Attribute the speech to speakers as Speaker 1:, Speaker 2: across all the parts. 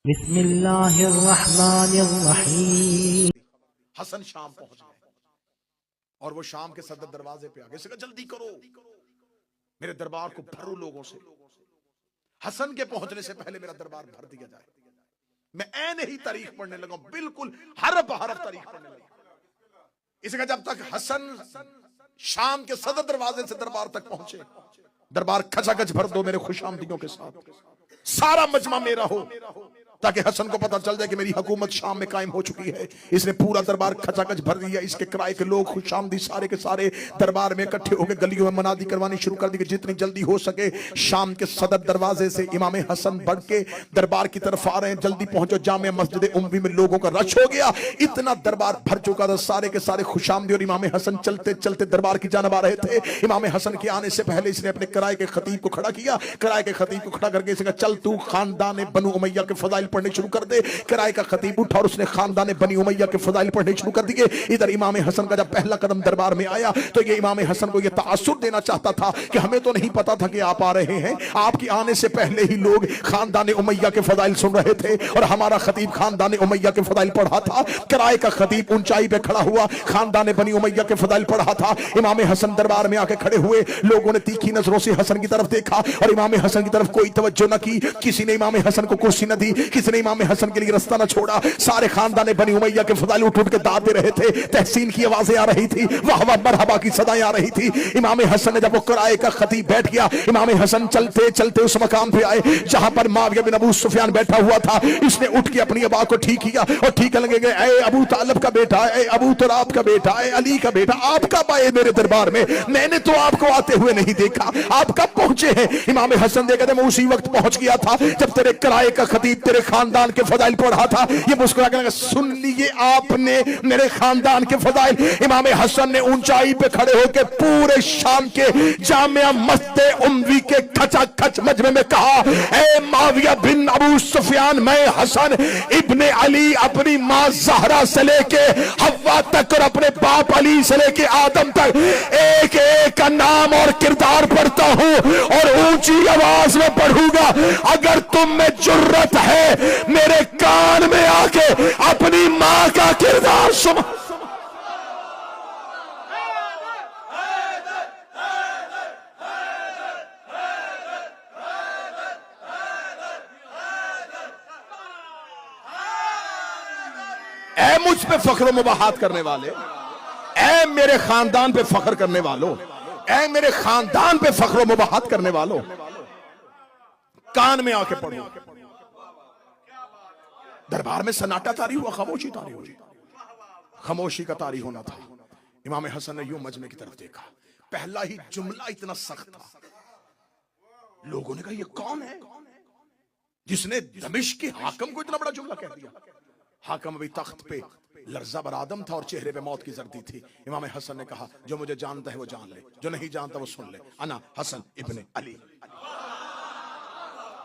Speaker 1: बिस्मिल्लाहिर्रहमानिर्रहीम।
Speaker 2: हसन शाम पहुंच गए और वो शाम के सदर दरवाजे पे आ गए। इसका जल्दी करो, मेरे दरबार को भरो लोगों से। हसन के पहुंचने से पहले मेरा दरबार भर दिया जाए। मैं ऐन ही तारीख पढ़ने लगा, बिल्कुल हरफ हरफ तारीख पढ़ने लगा। इसका जब तक हसन शाम के सदर दरवाजे से दरबार तक पहुंचे, दरबार खचाखच भर दो मेरे खुशामदीयों के साथ, सारा मजमा मेरा हो, ताकि हसन को पता चल जाए कि मेरी हुकूमत शाम में कायम हो चुकी है। इसने पूरा दरबार खचाखच भर दिया। इसके किराए के लोग खुशामदी सारे के सारे दरबार में इकट्ठे होकर गलियों में मनादी करवानी शुरू कर दी कि जितनी जल्दी हो सके शाम के सदर दरवाजे से इमाम हसन बढ़ के दरबार की तरफ आ रहे हैं, जल्दी पहुंचो। जामे मस्जिद उम्वी में लोगों का रश हो गया, इतना दरबार भर चुका था। सारे के सारे खुशामदी और इमाम हसन चलते चलते दरबार की जानब आ रहे थे। इमाम हसन के आने से पहले इसने अपने किराए के खतीब को खड़ा किया। किराए के खतीब को खड़ा करके इसने कहा, चल तू खानदान बनु उमैया के फजाइल पढ़ने शुरू कर दे। किराए का खतीब उठा और उसने खानदान बनी उमैया के फजाइल पढ़ने शुरू कर दिए। इधर इमाम हसन का जब पहला कदम दरबार में आया तो ये इमाम हसन को ये तासुर देना चाहता था कि हमें तो नहीं पता था कि आप आ रहे हैं, आपके आने से पहले ही लोग खानदान उमैया के फजाइल सुन रहे थे और हमारा खतीब खानदान उमैया के फजाइल पढ़ा था। किराए का खतीब ऊंचाई पे खड़ा हुआ खानदान बनी उमैया के फजाइल पढ़ा था। इमाम हसन दरबार में आके खड़े हुए। लोगों ने तीखी नजरों से हसन की तरफ देखा और इमाम हसन की तरफ कोई तवज्जो न की। किसी ने इमाम हसन को कुर्सी न दी, किसी ने इमाम हसन के लिए रास्ता न छोड़ा। सारे खानदान बनी उमैया के फजाइल उठ उठ के दाद दे रहे थे। तहसीन की आवाजें आ रही थी, वाह वाह मरहबा की सदाएं आ रही थी। इमाम हसन ने जब वो किराए का खतीब बैठ गया, इमाम हसन चलते चलते उस मकाम पे आए जहां पर माविया बिन अबू सुफियान बैठा हुआ था। इसने उठ के अपनी अबा को ठीक किया और ठीक लगे गए, ए अबू तालिब का बेटा, ए अबू तुराब का बेटा, ए अली का बेटा, आप कब आए मेरे दरबार में? मैंने तो आपको आते हुए नहीं देखा, आप कब पहुंचे हैं? इमाम हसन ने कहते मैं उसी वक्त पहुंच गया था जब तेरे किराए का खतीब तेरे खानदान के फजाइल पढ़ा था। ये मुस्कुरा के लगा, सुन लिए आपने मेरे खानदान के फजाइल। इमाम हसन ने ऊंचाई पे खड़े होकर पूरे शाम के जामिया मस्जिद उम्वी के खचाखच मजमे में कहा, ए माविया बिन अबू सुफियान, मैं हसन इब्ने अली अपनी मां ज़हरा से लेके हव्वा तक और अपने बाप अली से लेके आदम तक एक एक का नाम और किरदार पढ़ता हूं और ऊंची आवाज में पढ़ूंगा। अगर तुम में जुर्रत है मेरे कान में आके अपनी मां का किरदार सुन। ऐ मुझ पे फख्र मुबाहात करने वाले, ऐ मेरे खानदान पे फख्र करने वालों, ऐ मेरे खानदान पे फख्र मुबाहात करने वालों, कान में आके पढ़ो। दरबार में सन्नाटा तारी हुआ, खामोशी तारी हुई। खामोशी का तारी होना था। इमाम हसन ने यूं मजमे की तरफ देखा। पहला ही जुमला इतना सख्त था, लोगों ने कहा ये कौन है जिसने दमिश्क के हाकिम को इतना बड़ा जुमला कह दिया? हाकिम अभी तख्त पे लर्जा बर आदम था और चेहरे पे मौत की जर्दी थी। इमाम हसन ने कहा, जो मुझे जानता है वो जान ले, जो नहीं जानता वो सुन ले। अना हसन इब्ने अली,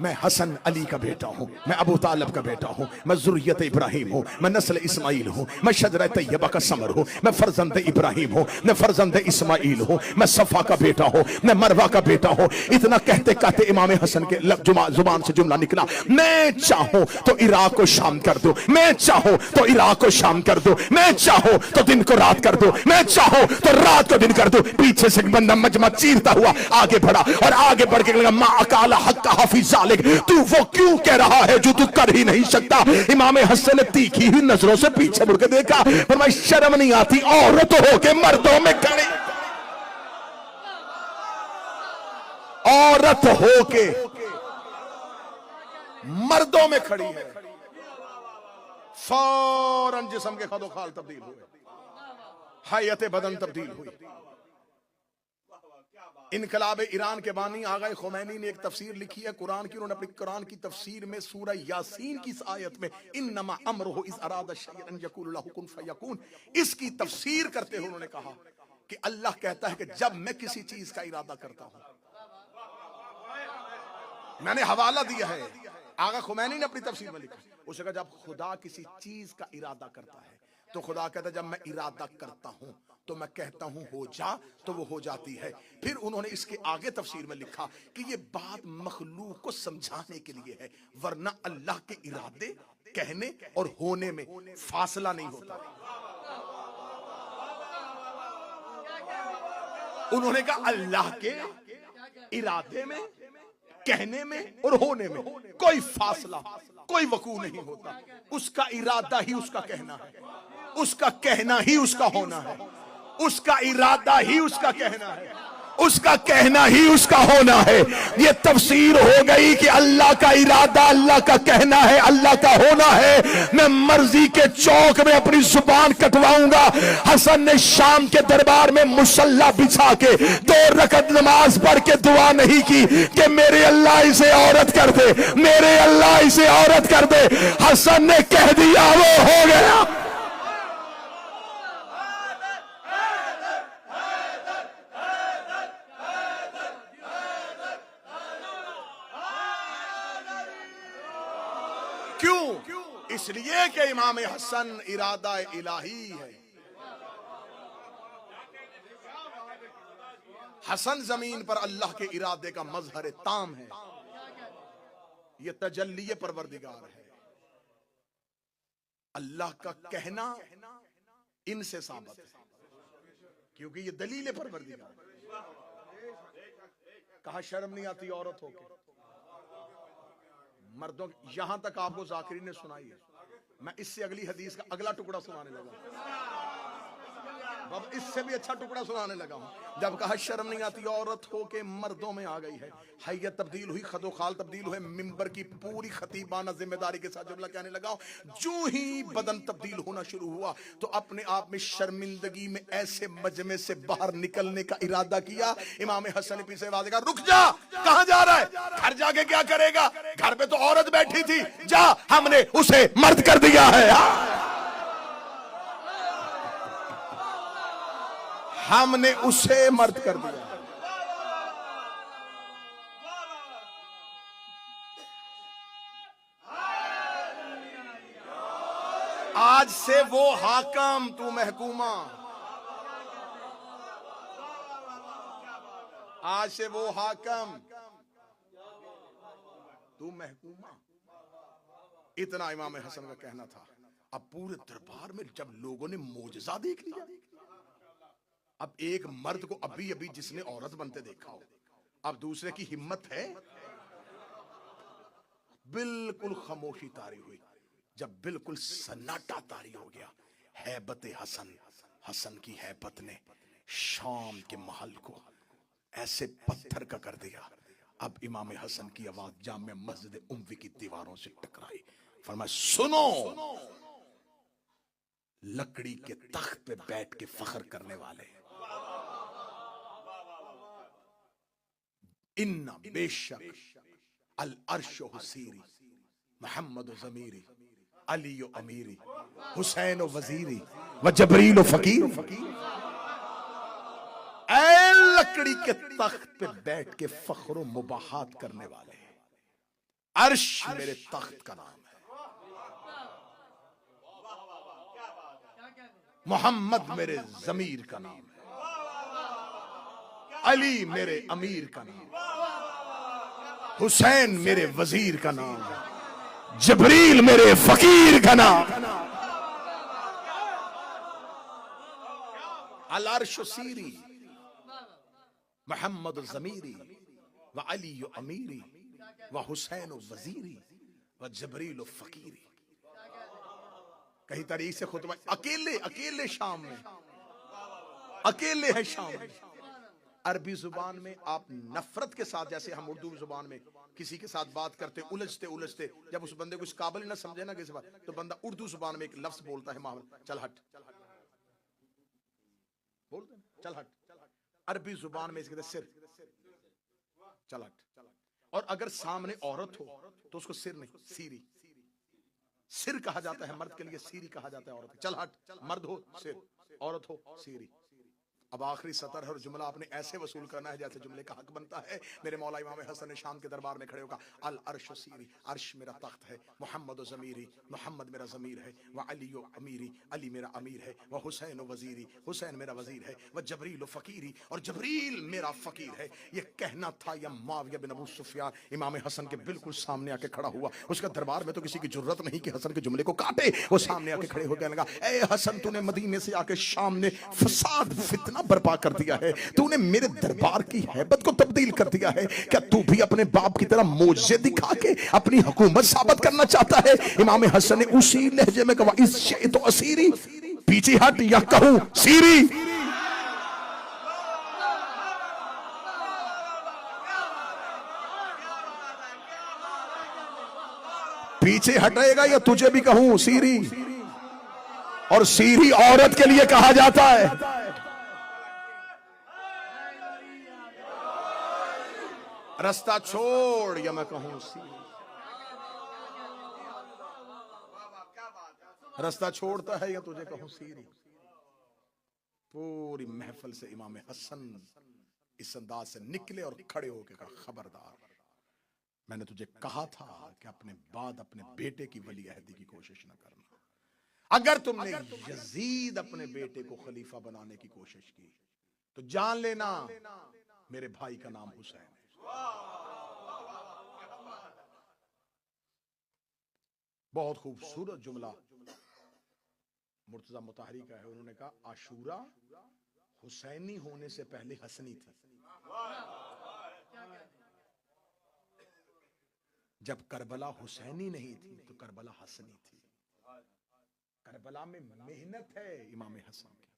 Speaker 2: मैं हसन अली का बेटा हूं, मैं अबू तालिब का बेटा हूं, मैं जुर्रियत इब्राहिम हूं, मैं नस्ल इस्माइल हूं, मैं शजरा तैयबा का समर हूं, मैं फर्जंद इब्राहिम हूं, मैं फर्जंद इस्माइल हूं, मैं सफा का बेटा हूं, मैं मरवा का बेटा हूं। इतना कहते कहते इमाम हसन के जुबान से जुमला निकला, मैं चाहूं तो इराक को शाम कर दो, मैं चाहूं तो इराक को शाम कर दो, मैं चाहूं तो दिन को रात कर दो, मैं चाहूं तो रात को दिन कर दो। पीछे से बंदा मजमा चीरता हुआ आगे बढ़ा और आगे बढ़ के लगा, मा अकाला हक का हाफिज, तू वो क्यों कह रहा है जो तू कर ही नहीं सकता? इमाम हसन ने तीखी हुई नजरों से पीछे मुड़ के देखा, फरमाया शर्म नहीं आती औरत होके मर्दों में खड़ी, औरत होके मर्दों में खड़ी है। फौरन जिस्म के खदो खाल तब्दील हुए, हयत बदन तब्दील हुई। इनकलाब ईरान के बानी आगा खुमैनी ने एक तफसीर लिखी है कुरान की। उन्होंने अपनी कुरान की तफसीर में सूरह यासीन की इस आयत में इन्नमा अमरुहु इज़ अरादा शैअन यक़ूलु लहु कुन फयकून, इसकी तफसीर करते हुए उन्होंने कहा कि अल्लाह कहता है कि जब मैं किसी चीज का इरादा करता हूं, मैंने हवाला दिया है, आगा खुमैनी ने अपनी तफसीर में लिखा, उसने कहा जब खुदा किसी चीज का इरादा करता है तो खुदा कहता जब मैं इरादा करता हूं तो मैं कहता हूं हो जा तो वो हो जाती है। फिर उन्होंने इसके आगे तफसीर में लिखा कि ये बात मखलूक को समझाने के लिए है, वरना अल्लाह के इरादे कहने और होने में फासला नहीं होता। उन्होंने कहा अल्लाह के इरादे में, कहने में और होने में कोई फासला, कोई वकू नहीं होता। उसका इरादा ही उसका कहना है, उसका कहना ही उसका होना है, उसका इरादा ही उसका कहना है, उसका कहना ही उसका होना है। ये तफसीर हो गई कि अल्लाह का इरादा अल्लाह का कहना है, अल्लाह का होना है। मैं मर्जी के चौक में अपनी जुबान कटवाऊंगा। हसन ने शाम के दरबार में मुसल्ला बिछा के 2 रकत नमाज पढ़ के दुआ नहीं की कि मेरे अल्लाह इसे औरत कर दे, मेरे अल्लाह इसे औरत कर दे। हसन ने कह दिया वो हो गया। क्यों? इसलिए कि इमाम हसन इरादा इलाही है। हसन जमीन पर अल्लाह के इरादे का मजहर ताम है। ये तजल्ली परवरदिगार है। अल्लाह का कहना इनसे साबित है, क्योंकि ये दलील परवरदिगार है। कहा शर्म नहीं आती औरत होके? मर्दों, यहां तक आपको जाकिरी ने सुनाई है। मैं इससे अगली हदीस का अगला टुकड़ा सुनाने लगा, अब इससे भी अच्छा टुकड़ा सुनाने लगा हूं। जब कहा शर्म नहीं आती औरत हो के मर्दों में आ गई है, हैयत तब्दील हुई, खदो खाल तब्दील हुए, मिंबर की पूरी खतीबाना जिम्मेदारी के साथ जुमला कहने लगा। जो ही बदन तब्दील होना शुरू हुआ तो अपने आप में शर्मिंदगी में ऐसे मजमे से बाहर निकलने का इरादा किया। इमाम हसन ने पीछे आवाज कहा रुक जा, कहां जा रहा है? घर जाके क्या करेगा? घर पे तो औरत बैठी थी, जा, हमने उसे मर्द कर दिया है, हमने उसे मर्द कर दिया। आज से वो हाकम, तू महकूमा। आज से वो हाकम, तू महकूमा। इतना इमाम हसन का कहना था। अब पूरे दरबार में जब लोगों ने मोजज़ा देख लिया, अब एक मर्द को अभी अभी जिसने औरत बनते देखा हो, अब दूसरे की हिम्मत है? बिल्कुल खामोशी तारी हुई। जब बिल्कुल सन्नाटा तारी हो गया, हैबत हसन, हसन की हैबत ने शाम के महल को ऐसे पत्थर का कर दिया। अब इमाम हसन की आवाज जामे मस्जिद उम्वी की दीवारों से टकराई। फरमाया सुनो, लकड़ी के तख्त पे बैठ के फख्र करने वाले, इन्ना बेशक अल अर्श हुसीरी, मोहम्मद ज़मीरी, अली अमीरी, हुसैन वजीरी व जबरील फकीर। ऐ लकड़ी के तख्त पे बैठ के फख्र मुबाहात करने वाले, अर्श मेरे तख्त का नाम है, मोहम्मद मेरे जमीर का नाम है, अली मेरे अमीर का नाम है, हुसैन मेरे वजीर का नाम है, जबरील मेरे फकीर का नाम। अल अर्श सीरी, मोहम्मद ज़मीरी व अली अमीरी व हुसैन वजीरी व जबरील फकीरी। कहीं तारीख से खुतबा, अकेले अकेले शाम में, अकेले है शाम में। अरबी जुबान में आप नफरत के साथ, जैसे हम उर्दू जुबान में किसी के साथ बात करते उलझते उलझते, जब उस बंदे को इस काबिल न समझे ना किसी बात, तो बंदा उर्दू जुबान में एक लफ्ज बोलता है, माहौल, चल हट, बोलते हैं चल हट। अरबी जुबान में इसके सिर, चल हट। और अगर सामने औरत हो तो उसको सिर नहीं, सीरी, सिर कहा जाता है मर्द के लिए, सीरी कहा जाता है औरत। चल हट, मर्द हो सिर, औरत हो सीरी। अब आखिरी सतर और जुमला आपने ऐसे वसूल करना है जैसे जुमले का हक बनता है। मेरे मौला इमाम हसन ने शाम के दरबार में खड़े होकर अल अर्श सीरी, अर्श मेरा तख्त है, मोहम्मद ज़मीरी, मोहम्मद मेरा ज़मीर है, व अली अमीरी, अली मेरा अमीर है, व हुसैन वज़ीरी, हुसैन मेरा वज़ीर है, व जबरील फ़कीरी, और जबरील मेरा फ़कीर है। ये कहना था या मुआविया बिन अबू सुफियान इमाम हसन के बिल्कुल सामने आके खड़ा हुआ। उसका दरबार में तो किसी की जरूरत नहीं कि हसन के जुमले को काटे। वो सामने आके खड़े होकर लगा, ए हसन, तूने मदीने से आके शाम में फसाद फितना बर्पा कर दिया है, तूने मेरे दरबार की हैबत को तब्दील कर दिया है। क्या तू भी अपने बाप की तरह मोजे दिखा के अपनी हुकूमत साबित करना चाहता है? इमाम हसन ने उसी लहजे में कहा, इस शे तो असीरी, पीछे हट या कहूं सीरी। पीछे हटेगा या तुझे भी कहूं सीरी। और सीरी औरत के लिए कहा जाता है। रास्ता छोड़ या मैं कहूं सीरी। रास्ता छोड़ता है या तुझे कहूं सीरी। पूरी महफिल से इमाम हसन इस अंदाज से निकले और खड़े होकर कहा, खबरदार, मैंने तुझे कहा था कि अपने बाद अपने बेटे की वली अहदी की कोशिश न करना। अगर तुमने यजीद अपने बेटे को खलीफा बनाने की कोशिश की तो जान लेना मेरे भाई का नाम हुसैन है। बहुत खूबसूरत जुमला मुर्तजा मुताहरी का है। उन्होंने कहा, आशूरा हुसैनी होने से पहले हसनी थी। जब करबला हुसैनी नहीं थी तो करबला हसनी थी। करबला में मेहनत है इमाम हसन की।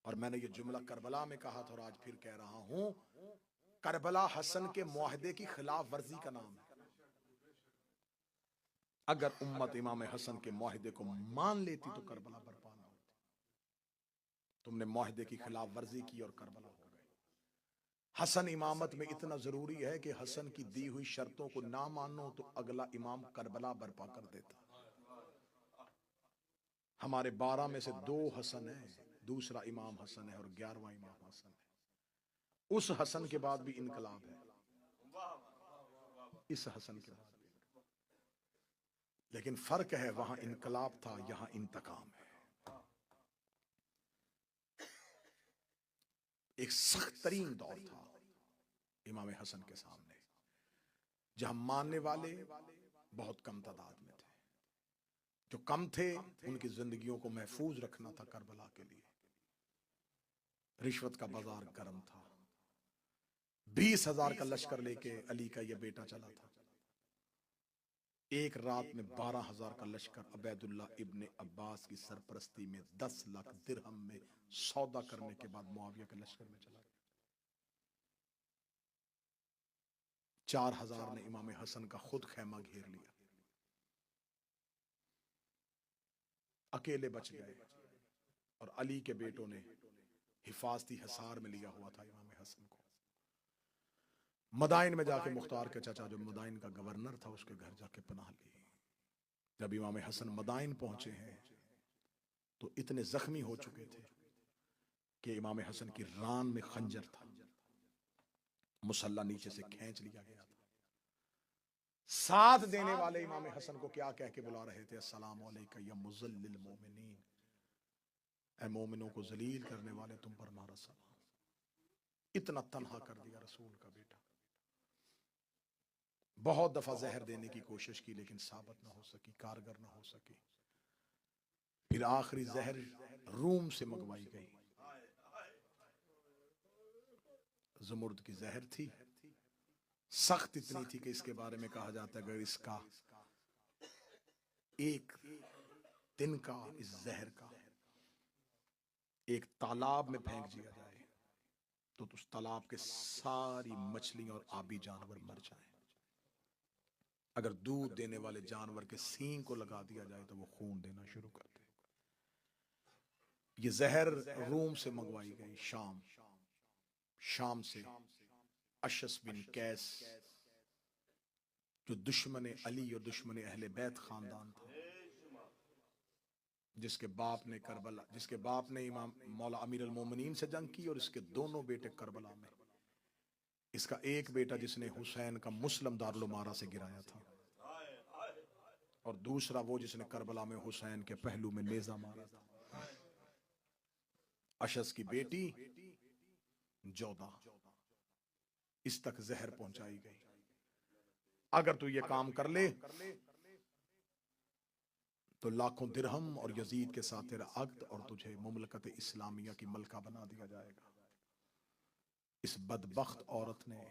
Speaker 2: और मैंने ये जुमला करबला में कहा था और आज फिर कह रहा हूं, करबला हसन के मुआहदे की खिलाफ वर्जी का नाम है। अगर उम्मत इमाम हसन के मुआहदे को मान लेती तो करबला बर्पा न होती। तुमने मुआहदे की खिलाफ वर्जी की और करबला हो गए। हसन इमामत में इतना जरूरी है कि हसन की दी हुई शर्तों को ना मानो तो अगला इमाम करबला बर्पा कर देता। हमारे 12 में से 2 हसन है, दूसरा इमाम हसन है और 11वां इमाम हसन है। उस हसन के बाद भी इनकलाब है, इस हसन के बाद भी। लेकिन फर्क है, वहां इनकलाब था, यहां इंतकाम है। एक सख्त तरीन दौर था इमाम हसन के सामने, जहां मानने वाले बहुत कम तादाद में थे। जो कम थे उनकी जिंदगियों को महफूज रखना था करबला के लिए। रिश्वत का बाजार गर्म था। 20,000 का लश्कर लेके अली का यह बेटा चला था। एक रात में 12,000 का लश्कर अबैदुल्ला इब्ने अब्बास की सरपरस्ती में 10 लाख दिरहम में सौदा करने के बाद मुआविया के लश्कर में चला गया। 4,000 ने इमाम हसन का खुद खैमा घेर लिया, अकेले बच गए। और अली के बेटों ने हिफाजती हिसार में लिया हुआ था इमाम हसन को। मदाइन में जाके मुख्तार के चाचा जो मदाइन का गवर्नर था उसके घर जाके पनाह ली। जब इमाम हसन मदाइन पहुंचे हैं तो इतने जख्मी हो चुके थे कि इमाम हसन की रान में खंजर था, मुसल्ला नीचे से खींच लिया गया था। साथ देने वाले इमाम हसन को क्या कह के बुला रहे थे, अस्सलाम अलैका या मुज़ल्लिल मोमिनीन, ऐ मोमिनों को जलील करने वाले तुम पर हमारा सलाम। इतना तन्हा कर दिया रसूल का बेटा। बहुत दफा जहर देने की कोशिश की लेकिन साबित ना हो सकी, कारगर ना हो सकी। फिर आखिरी जहर रूम से मंगवाई गई। ज़मुर्द की जहर थी, सख्त इतनी थी कि इसके बारे में कहा जाता है अगर इसका एक दिन का इस जहर का एक तालाब में फेंक दिया जाए तो उस तालाब के सारी मछलियां और आबी जानवर मर जाएं। अगर दूध देने वाले जानवर के सींग को लगा दिया जाए तो वो खून देना शुरू कर दे। ये जहर रूम से मंगवाई गई, शाम से अशस बिन कैस जो दुश्मन अली और दुश्मन अहले बैत खानदान था, जिसके बाप ने इमाम मौला अमीर अल मोमिनीन से जंग की और इसके दोनों बेटे करबला में। इसका एक बेटा जिसने हुसैन का मुस्लिम दारुल उमारा से गिराया था, और दूसरा वो जिसने करबला में हुसैन के पहलू में नेजा मारा था। अशस की बेटी जोधा, इस तक जहर पहुंचाई गई। अगर तू ये काम कर ले तो लाखों दिरहम और यजीद के साथ तेरा अक्द और तुझे मुमलकत इस्लामिया की मलका बना दिया जाएगा। इस बदबख्त औरत ने